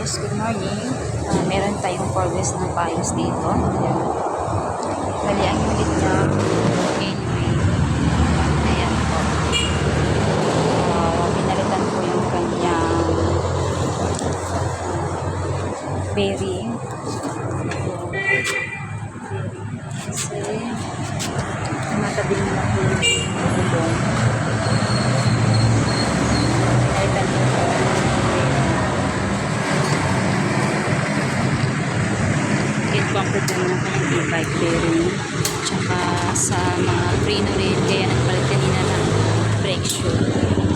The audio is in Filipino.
guys, good morning. Meron tayong progress ng payos dito. Ayan. Bali, ang unit niya anyway. Ayan po. Pinalitan ko yung kanyang bearing. Kasi matabil na po yung gulong. Pinalitan ko pang-problem ng kanyang e-bike bearing, tsaka sa mga freno rin, kaya nagpalit kanina ng brake shoe.